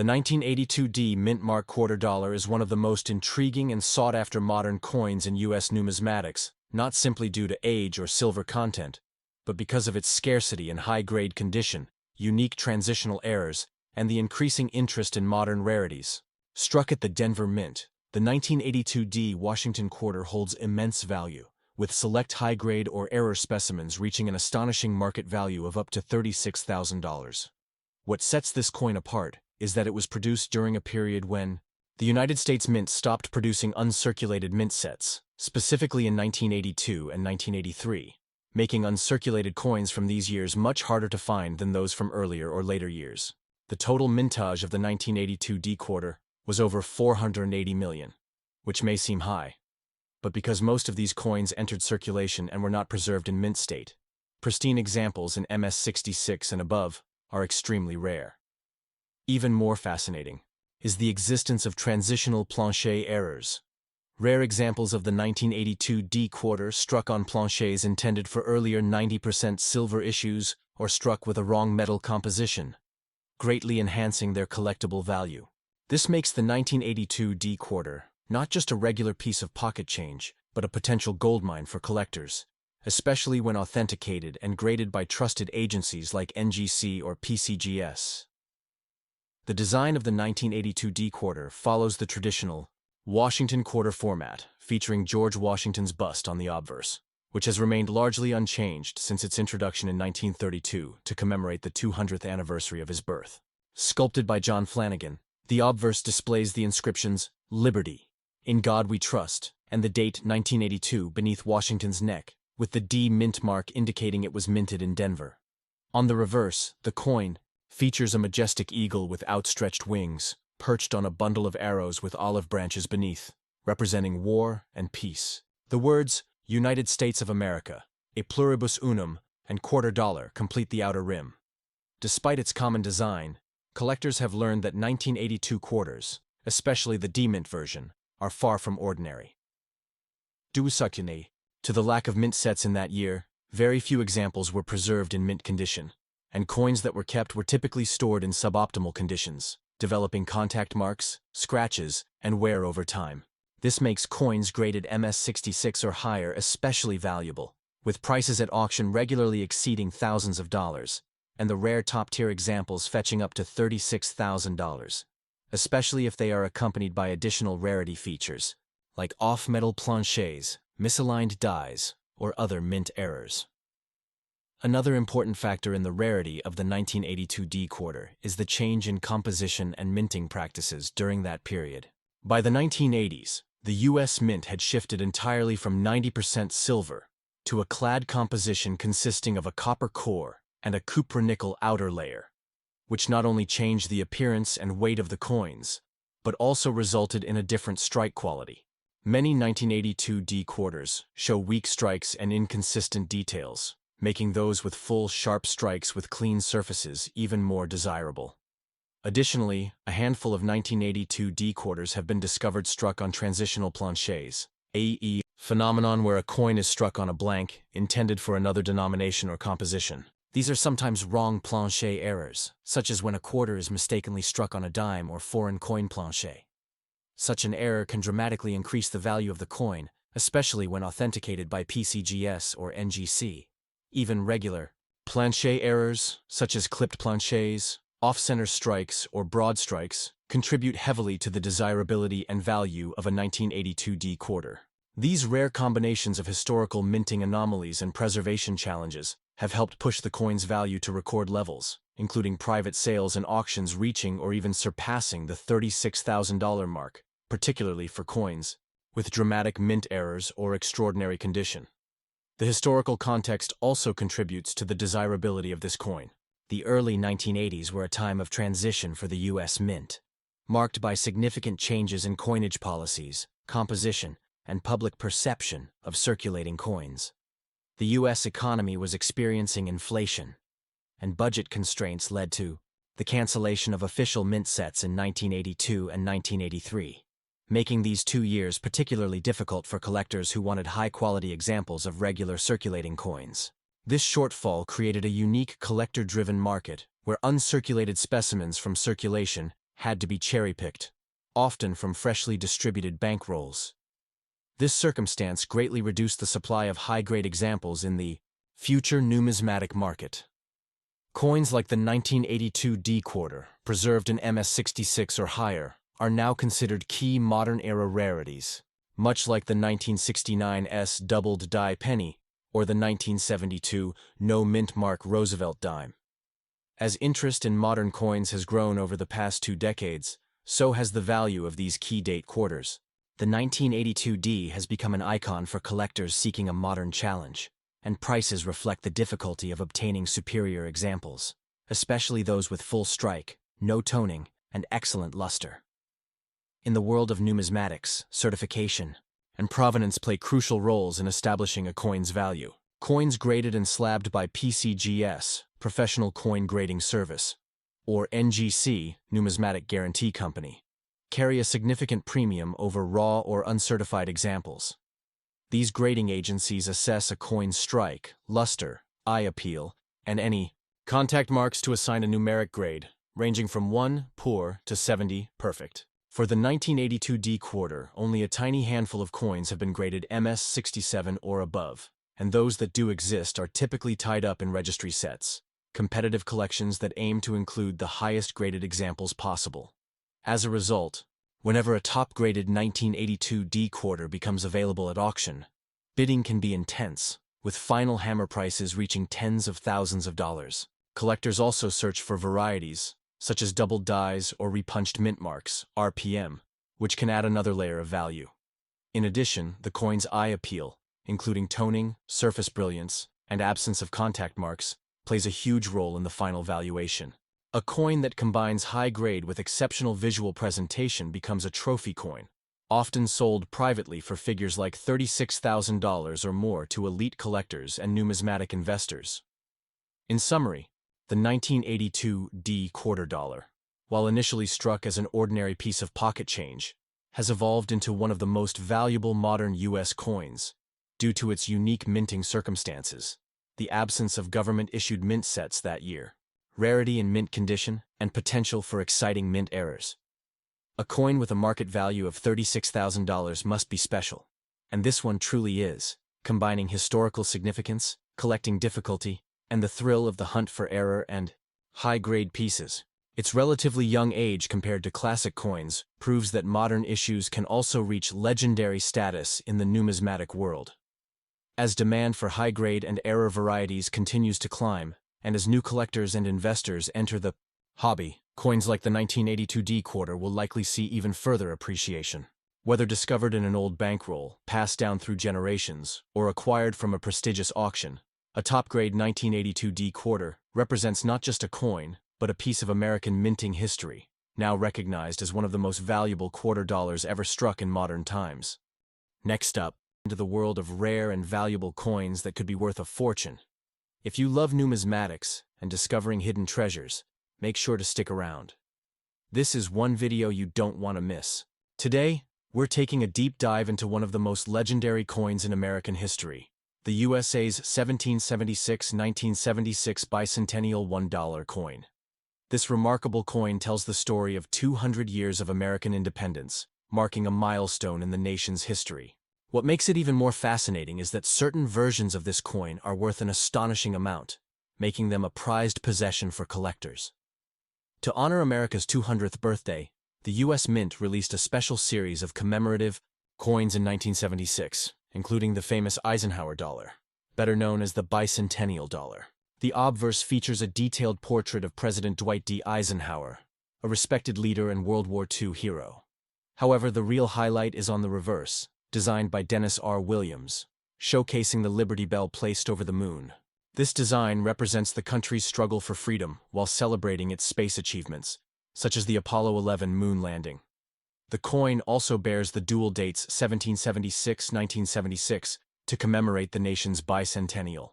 The 1982 D mint mark quarter dollar is one of the most intriguing and sought-after modern coins in U.S. numismatics, not simply due to age or silver content, but because of its scarcity and high-grade condition, unique transitional errors, and the increasing interest in modern rarities. Struck at the Denver Mint, the 1982 D Washington quarter holds immense value, with select high-grade or error specimens reaching an astonishing market value of up to $36,000. What sets this coin apart is that it was produced during a period when the United States Mint stopped producing uncirculated mint sets, specifically in 1982 and 1983, making uncirculated coins from these years much harder to find than those from earlier or later years. The total mintage of the 1982 D quarter was over 480 million, which may seem high, but because most of these coins entered circulation and were not preserved in mint state, pristine examples in MS66 and above are extremely rare. Even more fascinating is the existence of transitional plancher errors. Rare examples of the 1982 D quarter struck on planchers intended for earlier 90% silver issues or struck with a wrong metal composition, greatly enhancing their collectible value. This makes the 1982 D quarter not just a regular piece of pocket change, but a potential goldmine for collectors, especially when authenticated and graded by trusted agencies like NGC or PCGS. The design of the 1982 D quarter follows the traditional Washington quarter format, featuring George Washington's bust on the obverse, which has remained largely unchanged since its introduction in 1932 to commemorate the 200th anniversary of his birth. Sculpted by John Flanagan, the obverse displays the inscriptions "Liberty," "In God We Trust," and the date 1982 beneath Washington's neck, with the D mint mark indicating it was minted in Denver. On the reverse, the coin features a majestic eagle with outstretched wings, perched on a bundle of arrows with olive branches beneath, representing war and peace. The words "United States of America," "E pluribus unum," and "quarter dollar" complete the outer rim. Despite its common design, collectors have learned that 1982 quarters, especially the D-mint version, are far from ordinary. Due to the lack of mint sets in that year, very few examples were preserved in mint condition, and coins that were kept were typically stored in suboptimal conditions, developing contact marks, scratches, and wear over time. This makes coins graded MS66 or higher especially valuable, with prices at auction regularly exceeding thousands of dollars, and the rare top-tier examples fetching up to $36,000, especially if they are accompanied by additional rarity features, like off-metal planchers, misaligned dies, or other mint errors. Another important factor in the rarity of the 1982 D quarter is the change in composition and minting practices during that period. By the 1980s, the U.S. Mint had shifted entirely from 90% silver to a clad composition consisting of a copper core and a cupra-nickel outer layer, which not only changed the appearance and weight of the coins, but also resulted in a different strike quality. Many 1982 D quarters show weak strikes and inconsistent details, making those with full, sharp strikes with clean surfaces even more desirable. Additionally, a handful of 1982 D quarters have been discovered struck on transitional planchers, a.e., phenomenon where a coin is struck on a blank intended for another denomination or composition. These are sometimes wrong plancher errors, such as when a quarter is mistakenly struck on a dime or foreign coin plancher. Such an error can dramatically increase the value of the coin, especially when authenticated by PCGS or NGC. Even regular plancher errors, such as clipped planchers, off-center strikes, or broad strikes, contribute heavily to the desirability and value of a 1982 D quarter. These rare combinations of historical minting anomalies and preservation challenges have helped push the coin's value to record levels, including private sales and auctions reaching or even surpassing the $36,000 mark, particularly for coins with dramatic mint errors or extraordinary condition. The historical context also contributes to the desirability of this coin. The early 1980s were a time of transition for the U.S. Mint, marked by significant changes in coinage policies, composition, and public perception of circulating coins. The U.S. economy was experiencing inflation, and budget constraints led to the cancellation of official mint sets in 1982 and 1983, making these 2 years particularly difficult for collectors who wanted high-quality examples of regular circulating coins. This shortfall created a unique collector-driven market where uncirculated specimens from circulation had to be cherry-picked, often from freshly distributed bankrolls. This circumstance greatly reduced the supply of high-grade examples in the future numismatic market. Coins like the 1982 D quarter, preserved in MS66 or higher, are now considered key modern-era rarities, much like the 1969 S doubled die penny or the 1972 no mint mark Roosevelt dime. As interest in modern coins has grown over the past 2 decades, so has the value of these key date quarters. The 1982 D has become an icon for collectors seeking a modern challenge, and prices reflect the difficulty of obtaining superior examples, especially those with full strike, no toning, and excellent luster. In the world of numismatics, certification and provenance play crucial roles in establishing a coin's value. Coins graded and slabbed by PCGS, Professional Coin Grading Service, or NGC, Numismatic Guarantee Company, carry a significant premium over raw or uncertified examples. These grading agencies assess a coin's strike, luster, eye appeal, and any contact marks to assign a numeric grade, ranging from 1, poor, to 70, perfect. For the 1982 D quarter, only a tiny handful of coins have been graded MS67 or above, and those that do exist are typically tied up in registry sets, competitive collections that aim to include the highest graded examples possible. As a result, whenever a top-graded 1982 D quarter becomes available at auction, bidding can be intense, with final hammer prices reaching tens of thousands of dollars. Collectors also search for varieties, such as doubled dies or repunched mint marks, RPM, which can add another layer of value. In addition, the coin's eye appeal, including toning, surface brilliance, and absence of contact marks, plays a huge role in the final valuation. A coin that combines high grade with exceptional visual presentation becomes a trophy coin, often sold privately for figures like $36,000 or more to elite collectors and numismatic investors. In summary, the 1982 D quarter dollar, while initially struck as an ordinary piece of pocket change, has evolved into one of the most valuable modern U.S. coins due to its unique minting circumstances, the absence of government-issued mint sets that year, rarity in mint condition, and potential for exciting mint errors. A coin with a market value of $36,000 must be special, and this one truly is, combining historical significance, collecting difficulty, and the thrill of the hunt for error and high-grade pieces. Its relatively young age compared to classic coins proves that modern issues can also reach legendary status in the numismatic world. As demand for high-grade and error varieties continues to climb, and as new collectors and investors enter the hobby, coins like the 1982 D quarter will likely see even further appreciation. Whether discovered in an old bankroll, passed down through generations, or acquired from a prestigious auction, a top-grade 1982 D quarter represents not just a coin, but a piece of American minting history, now recognized as one of the most valuable quarter dollars ever struck in modern times. Next up, into the world of rare and valuable coins that could be worth a fortune. If you love numismatics and discovering hidden treasures, make sure to stick around. This is one video you don't want to miss. Today, we're taking a deep dive into one of the most legendary coins in American history, the USA's 1776-1976 bicentennial $1 coin. This remarkable coin tells the story of 200 years of American independence, marking a milestone in the nation's history. What makes it even more fascinating is that certain versions of this coin are worth an astonishing amount, making them a prized possession for collectors. To honor America's 200th birthday, the U.S. Mint released a special series of commemorative coins in 1976, including the famous Eisenhower dollar, better known as the bicentennial dollar. The obverse features a detailed portrait of President Dwight D. Eisenhower, a respected leader and World War II hero. However, the real highlight is on the reverse, designed by Dennis R. Williams, showcasing the Liberty Bell placed over the moon. This design represents the country's struggle for freedom while celebrating its space achievements, such as the Apollo 11 moon landing. The coin also bears the dual dates 1776-1976 to commemorate the nation's bicentennial.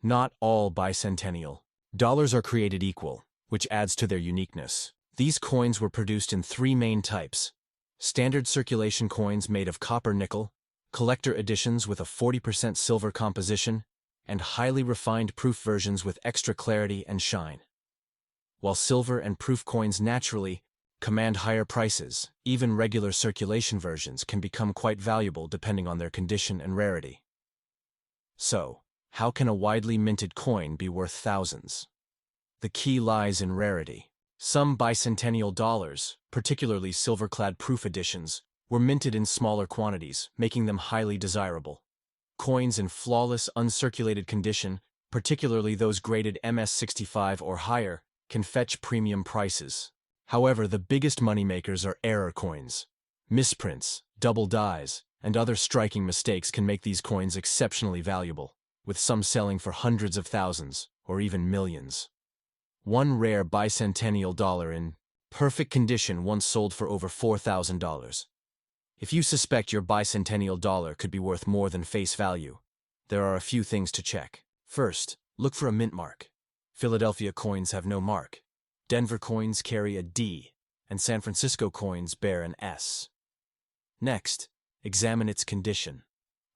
Not all bicentennial dollars are created equal, which adds to their uniqueness. These coins were produced in 3 main types: standard circulation coins made of copper nickel, collector editions with a 40% silver composition, and highly refined proof versions with extra clarity and shine. While silver and proof coins naturally command higher prices. Even regular circulation versions can become quite valuable depending on their condition and rarity. So, how can a widely minted coin be worth thousands? The key lies in rarity. Some bicentennial dollars, particularly silver-clad proof editions, were minted in smaller quantities, making them highly desirable. Coins in flawless, uncirculated condition, particularly those graded MS65 or higher, can fetch premium prices. However, the biggest moneymakers are error coins. Misprints, double dies, and other striking mistakes can make these coins exceptionally valuable, with some selling for hundreds of thousands, or even millions. One rare bicentennial dollar in perfect condition once sold for over $4,000. If you suspect your bicentennial dollar could be worth more than face value, there are a few things to check. First, look for a mint mark. Philadelphia coins have no mark. Denver coins carry a D, and San Francisco coins bear an S. Next, examine its condition.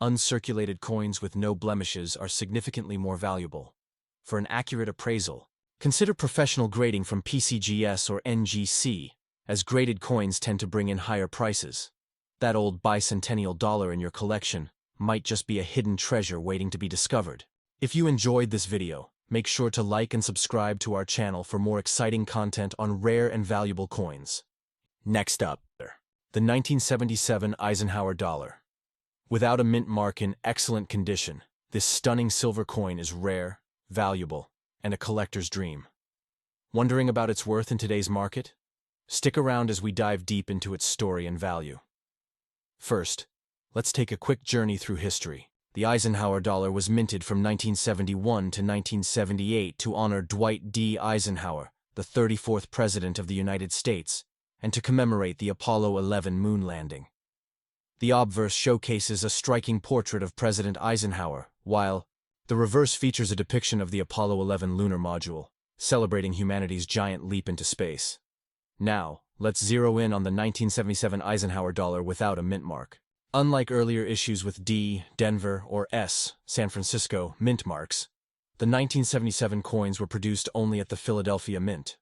Uncirculated coins with no blemishes are significantly more valuable. For an accurate appraisal, consider professional grading from PCGS or NGC, as graded coins tend to bring in higher prices. That old bicentennial dollar in your collection might just be a hidden treasure waiting to be discovered. If you enjoyed this video, make sure to like and subscribe to our channel for more exciting content on rare and valuable coins. Next up, the 1977 Eisenhower dollar. Without a mint mark in excellent condition, this stunning silver coin is rare, valuable, and a collector's dream. Wondering about its worth in today's market? Stick around as we dive deep into its story and value. First, let's take a quick journey through history. The Eisenhower dollar was minted from 1971 to 1978 to honor Dwight D. Eisenhower, the 34th President of the United States, and to commemorate the Apollo 11 moon landing. The obverse showcases a striking portrait of President Eisenhower, while the reverse features a depiction of the Apollo 11 lunar module, celebrating humanity's giant leap into space. Now, let's zero in on the 1977 Eisenhower dollar without a mint mark. Unlike earlier issues with D, Denver, or S, San Francisco, mint marks, the 1977 coins were produced only at the Philadelphia Mint.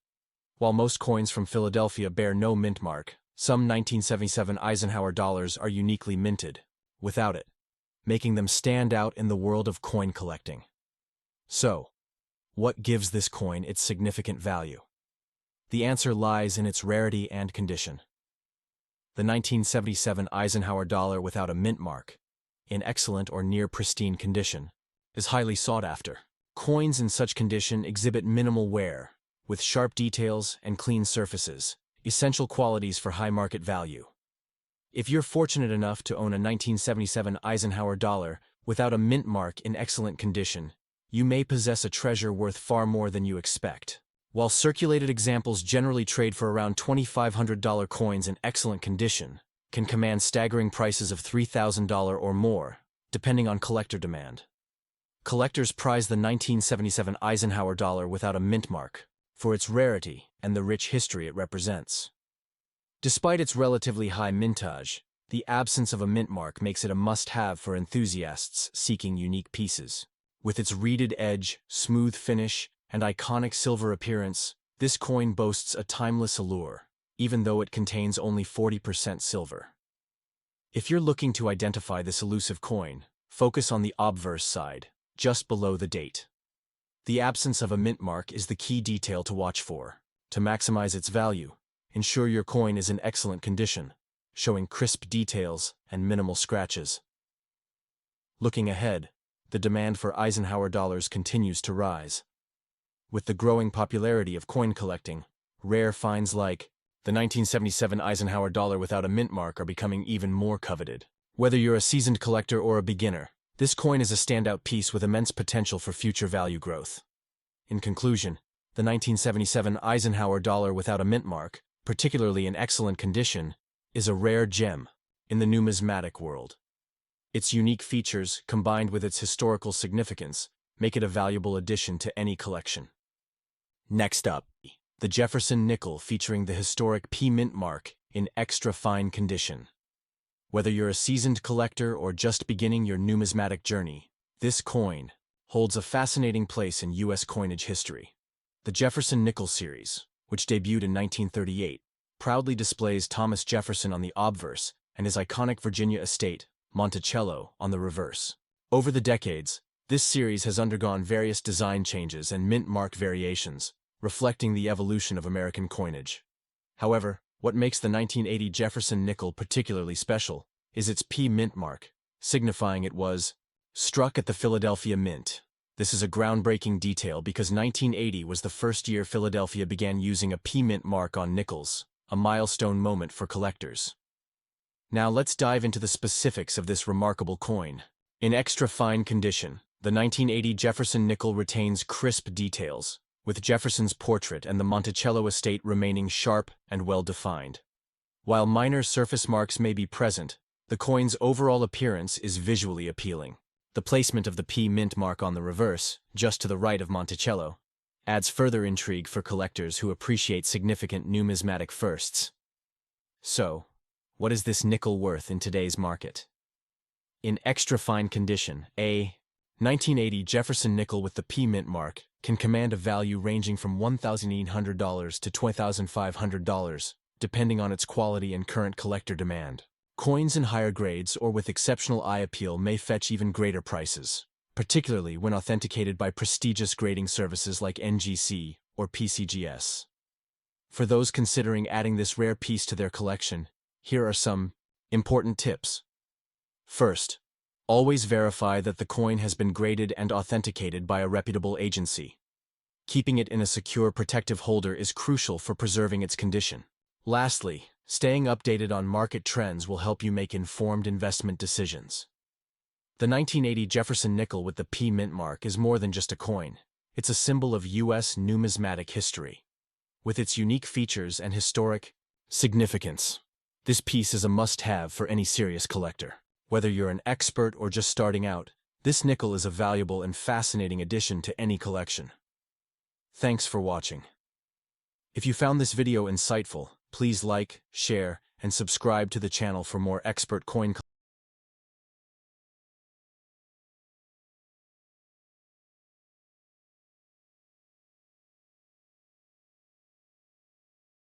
While most coins from Philadelphia bear no mint mark, some 1977 Eisenhower dollars are uniquely minted, without it, making them stand out in the world of coin collecting. So, what gives this coin its significant value? The answer lies in its rarity and condition. The 1977 Eisenhower dollar without a mint mark, in excellent or near pristine condition, is highly sought after. Coins in such condition exhibit minimal wear, with sharp details and clean surfaces, essential qualities for high market value. If you're fortunate enough to own a 1977 Eisenhower dollar without a mint mark in excellent condition, you may possess a treasure worth far more than you expect. While circulated examples generally trade for around $2,500 coins in excellent condition, can command staggering prices of $3,000 or more, depending on collector demand. Collectors prize the 1977 Eisenhower dollar without a mint mark for its rarity and the rich history it represents. Despite its relatively high mintage, the absence of a mint mark makes it a must-have for enthusiasts seeking unique pieces. With its reeded edge, smooth finish, and iconic silver appearance, this coin boasts a timeless allure, even though it contains only 40% silver. If you're looking to identify this elusive coin, focus on the obverse side, just below the date. The absence of a mint mark is the key detail to watch for. To maximize its value, ensure your coin is in excellent condition, showing crisp details and minimal scratches. Looking ahead, the demand for Eisenhower dollars continues to rise. With the growing popularity of coin collecting, rare finds like the 1977 Eisenhower dollar without a mint mark are becoming even more coveted. Whether you're a seasoned collector or a beginner, this coin is a standout piece with immense potential for future value growth. In conclusion, the 1977 Eisenhower dollar without a mint mark, particularly in excellent condition, is a rare gem in the numismatic world. Its unique features, combined with its historical significance, make it a valuable addition to any collection. Next up, the Jefferson nickel featuring the historic P mint mark in extra fine condition. Whether you're a seasoned collector or just beginning your numismatic journey, this coin holds a fascinating place in U.S. coinage history. The Jefferson nickel series, which debuted in 1938, proudly displays Thomas Jefferson on the obverse and his iconic Virginia estate, Monticello, on the reverse. Over the decades, this series has undergone various design changes and mint mark variations, reflecting the evolution of American coinage. However, what makes the 1980 Jefferson nickel particularly special is its P mint mark, signifying it was struck at the Philadelphia Mint. This is a groundbreaking detail because 1980 was the first year Philadelphia began using a P mint mark on nickels, a milestone moment for collectors. Now let's dive into the specifics of this remarkable coin. In extra fine condition, the 1980 Jefferson nickel retains crisp details, with Jefferson's portrait and the Monticello estate remaining sharp and well-defined. While minor surface marks may be present, the coin's overall appearance is visually appealing. The placement of the P mint mark on the reverse, just to the right of Monticello, adds further intrigue for collectors who appreciate significant numismatic firsts. So, what is this nickel worth in today's market? In extra fine condition, a 1980 Jefferson nickel with the P mint mark can command a value ranging from $1,800 to $2,500, depending on its quality and current collector demand. Coins in higher grades or with exceptional eye appeal may fetch even greater prices, particularly when authenticated by prestigious grading services like NGC or PCGS. For those considering adding this rare piece to their collection, here are some important tips. First, always verify that the coin has been graded and authenticated by a reputable agency. Keeping it in a secure protective holder is crucial for preserving its condition. Lastly, staying updated on market trends will help you make informed investment decisions. The 1980 Jefferson nickel with the P mint mark is more than just a coin. It's a symbol of U.S. numismatic history. With its unique features and historic significance, this piece is a must-have for any serious collector. Whether you're an expert or just starting out, this nickel is a valuable and fascinating addition to any collection. Thanks for watching. If you found this video insightful, please like, share, and subscribe to the channel for more expert coin